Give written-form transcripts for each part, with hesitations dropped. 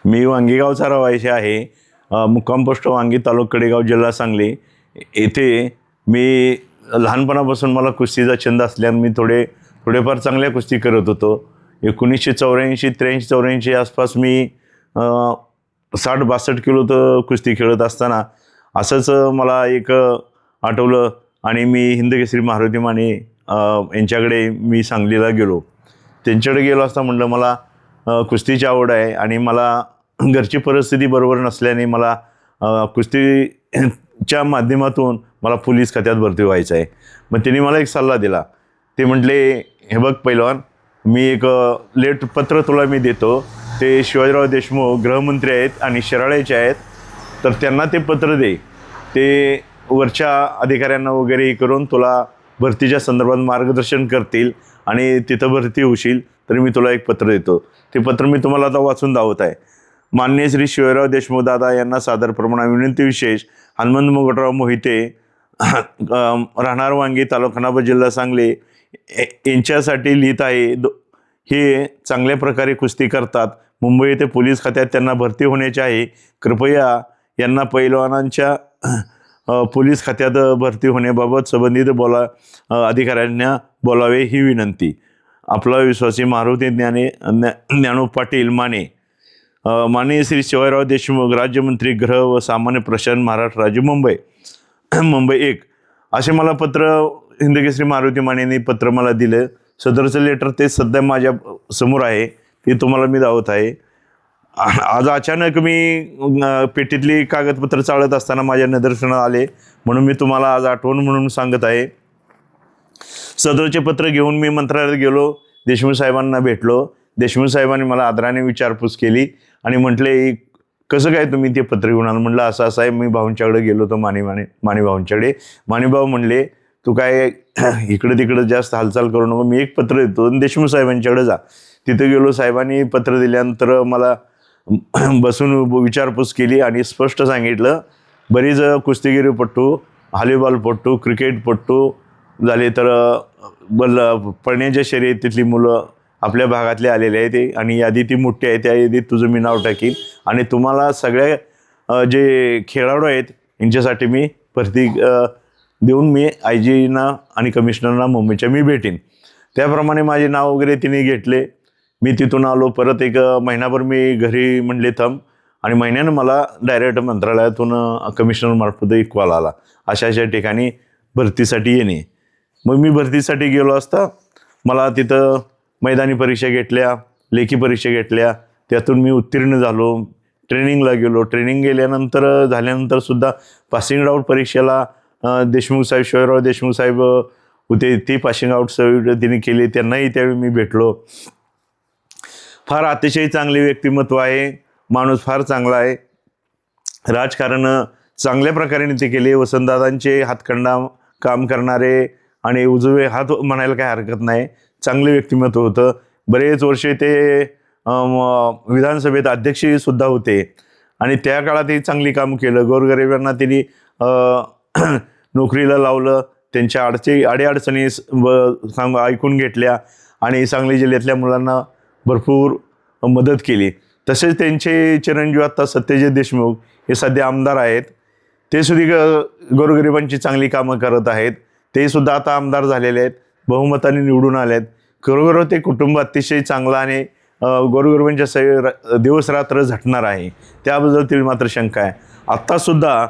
मी वांगीगावचा रहिवासी आहे. मुक्काम पोस्ट वांगी, तालुका कडेगाव, जिल्हा सांगली. येथे मी लहानपणापासून मला कुस्तीचा छंद असल्याने मी थोडेफार चांगल्या कुस्ती करत होतो. 1984, 83, 84 आसपास मी 60-62 किलो तर कुस्ती खेळत असताना असंच मला एक आठवलं आणि मी हिंदकेसरी मारुती माने यांच्याकडे मी सांगलीला गेलो. त्यांच्याकडे गेलो असता म्हटलं मला कुस्तीची आवड आहे आणि मला घरची परिस्थिती बरोबर नसल्याने मला कुस्तीच्या माध्यमातून मला पोलीस खात्यात भरती व्हायचं आहे. मग त्यांनी मला एक सल्ला दिला. ते म्हटले, हे बघ पैलवान, मी एक लेट पत्र तुला मी देतो. ते शिवाजीराव देशमुख गृहमंत्री आहेत आणि शिराळ्याचे आहेत, तर त्यांना ते पत्र दे. ते वरच्या अधिकाऱ्यांना वगैरे करून तुला भरतीच्या संदर्भात मार्गदर्शन करतील आणि तिथं भरती होशील. तर मी तुला एक पत्र देतो. ते पत्र मी तुम्हाला आता वाचून दावत आहे. माननीय श्री शिवाजीराव देशमुख दादा यांना सादर प्रमाणे विनंती विशेष. हनुमंत मुकुटराव मोहिते, राहणार वांगी, तालुका खानापूर, जिल्हा सांगली यांच्यासाठी लिहित आहे. हे चांगल्या प्रकारे कुस्ती करतात. मुंबई येथे पोलीस खात्यात त्यांना भरती होण्याचे आहे. कृपया यांना पैलवानांच्या पोलीस खात्यात भरती होण्याबाबत संबंधित अधिकाऱ्यांना बोलावे ही विनंती. आपला विश्वासी मारुती ज्ञानू पाटील माने. माननीय श्री शिवाजीराव देशमुख, राज्यमंत्री गृह व सामान्य प्रशासन, महाराष्ट्र राज्य, मुंबई. मुंबई 1 असे मला पत्र हिंदकेसरी मारुती मानेंनी पत्र मला दिलं. सदरचं लेटर ते सध्या माझ्या समोर आहे, ते तुम्हाला मी दावत आहे. आज अचानक मी पेटीतली कागदपत्र चाळत असताना माझ्या निदर्शनात आले, म्हणून मी तुम्हाला आज आठवण म्हणून सांगत आहे. सदरचे पत्र घेऊन मी मंत्रालयात गेलो. देशमुख साहेबांना भेटलो. देशमुख साहेबांनी मला आदराने विचारपूस केली आणि म्हटले, कसं काय तुम्ही ते पत्र घेऊन आलं? म्हटलं असं असं आहे. मी भाऊंच्याकडे गेलो होतो, माने भाऊंच्याकडे. भाऊ म्हणले, तू काय इकडं तिकडं जास्त हालचाल करू नको, मी एक पत्र देतो आणि देशमुख साहेबांच्याकडे जा. तिथं गेलो. साहेबांनी पत्र दिल्यानंतर मला बसून विचारपूस केली आणि स्पष्ट सांगितलं, बरीच कुस्तीगिरीपट्टू, व्हॉलीबॉलपट्टू, क्रिकेटपट्टू झाले, तर पळण्याच्या शर्यतीतली मुलं आपल्या भागातले आलेले आहेत आणि यादी ती मोठी आहे. त्या यादीत तुझं मी नाव टाकीन आणि तुम्हाला सगळ्या जे खेळाडू आहेत यांच्यासाठी मी भरती देऊन मी IGना आणि कमिशनरना मुंबईच्या मी भेटेन. त्याप्रमाणे माझे नाव वगैरे तिने घेतले. मी तिथून आलो. परत एक महिनाभर मी घरी म्हणले थांब आणि महिन्यानं मला डायरेक्ट मंत्रालयातून कमिशनरमार्फत एक कॉल आला, अशा ठिकाणी भरतीसाठी येणे. मग मी भरतीसाठी गेलो असता मला तिथं मैदानी परीक्षा घेतल्या, लेखी परीक्षा घेतल्या. त्यातून मी उत्तीर्ण झालो. ट्रेनिंगला गेलो. ट्रेनिंग झाल्यानंतर सुद्धा पासिंग आऊट परीक्षेला देशमुख साहेब, शिवाजीराव देशमुख साहेब होते, ते पासिंग आऊट तिने केले. त्यांनाही त्यावेळी मी भेटलो. फार अतिशय चांगले व्यक्तिमत्व आहे. माणूस फार चांगला आहे. राजकारण चांगल्या प्रकारे ते केले. वसंतदादांचे हातखंडा काम करणारे आणि उजवे हात म्हणायला काही हरकत नाही. चांगले व्यक्तिमत्व होतं. बरेच वर्षे ते विधानसभेत अध्यक्षसुद्धा होते आणि त्या काळातही चांगली काम केलं. गोरगरिबांना त्यांनी नोकरीला लावलं. त्यांच्या अडीअडचणी ऐकून घेतल्या आणि सांगली जिल्ह्यातल्या मुलांना भरपूर मदत केली. तसेच त्यांचे चिरंजीव आता सत्यजित देशमुख हे सध्या आमदार आहेत. ते सुद्धा गोरगरिबांची चांगली कामं करत आहेत. ते सुद्धा आता आमदार झालेले आहेत, बहुमताने निवडून आले आहेत. खरोखर ते कुटुंब अतिशय चांगलं आणि गोरगरिबांच्या दिवस रात्र झटणार आहे, त्याबद्दल तरी मात्र शंका आहे. आत्तासुद्धा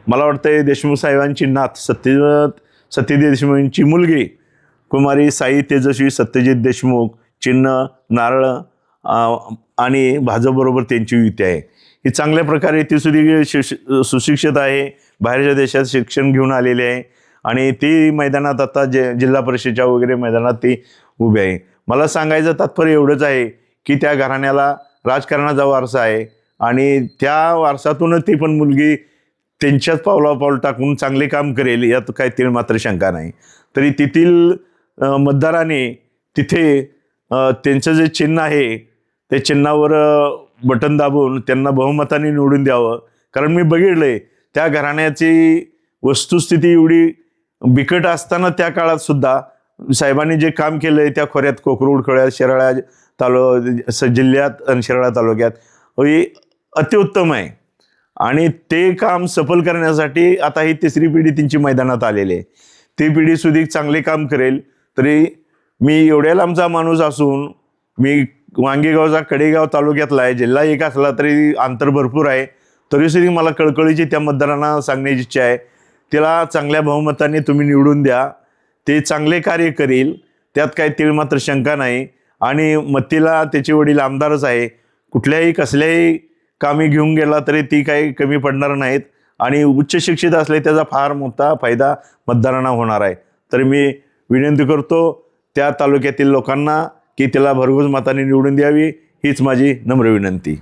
मला वाटतं देशमुख साहेबांची नात सत्यजित देशमुखांची मुलगी कुमारी साई तेजस्वी सत्यजित देशमुख, चिन्ह नारळ आणि भाजपबरोबर त्यांची युती आहे. ही चांगल्या प्रकारे ती सुद्धा सुशिक्षित आहे, बाहेरच्या देशात शिक्षण घेऊन आलेले आहे आणि ती मैदानात आता जिल्हा परिषदेच्या वगैरे मैदानात ती उभी आहे. मला सांगायचं तात्पर्य एवढंच आहे की त्या घराण्याला राजकारणाचा वारसा आहे आणि त्या वारसातूनच ती पण मुलगी त्यांच्याच पावलापाऊल टाकून चांगले काम करेल यात काही तीळ मात्र शंका नाही. तरी तेथील मतदाराने तिथे त्यांचं जे चिन्ह आहे ते चिन्हावर बटन दाबून त्यांना बहुमताने निवडून द्यावं. कारण मी बघितलंय त्या घराण्याची वस्तुस्थिती एवढी बिकट असताना त्या काळात सुद्धा साहेबांनी जे काम केलंय त्या खोऱ्यात, कोकरूड खोऱ्यात, शिराळा जिल्ह्यात आणि शिराळा तालुक्यात हे अतिउत्तम आहे आणि ते काम सफल करण्यासाठी आता ही तिसरी पिढी त्यांची मैदानात आलेली आहे. ती पिढी सुद्धा चांगले काम करेल. तरी मी एवढ्या लांबचा माणूस असून मी वांगीगावचा कडेगाव तालुक्यातला आहे. जिल्हा एक असला तरी अंतर भरपूर आहे. तरीसुद्धा मला कळकळीची त्या मतदारांना सांगण्याची इच्छा आहे, त्याला चांगल्या बहुमताने तुम्ही निवडून द्या. ते चांगले कार्य करेल, त्यात काही तीळ मात्र शंका नाही. आणि मतीला त्याचे वडील आमदारच आहे. कुठल्याही कसल्याही कामी घेऊन गेला तरी ती काही कमी पडणार नाहीत आणि उच्च शिक्षित असले त्याचा फार मोठा फायदा मतदारांना होणार आहे. तर मी विनंती करतो त्या तालुक्यातील लोकांना की त्याला भरघोस मताने निवडून द्यावी, हीच माझी नम्र विनंती.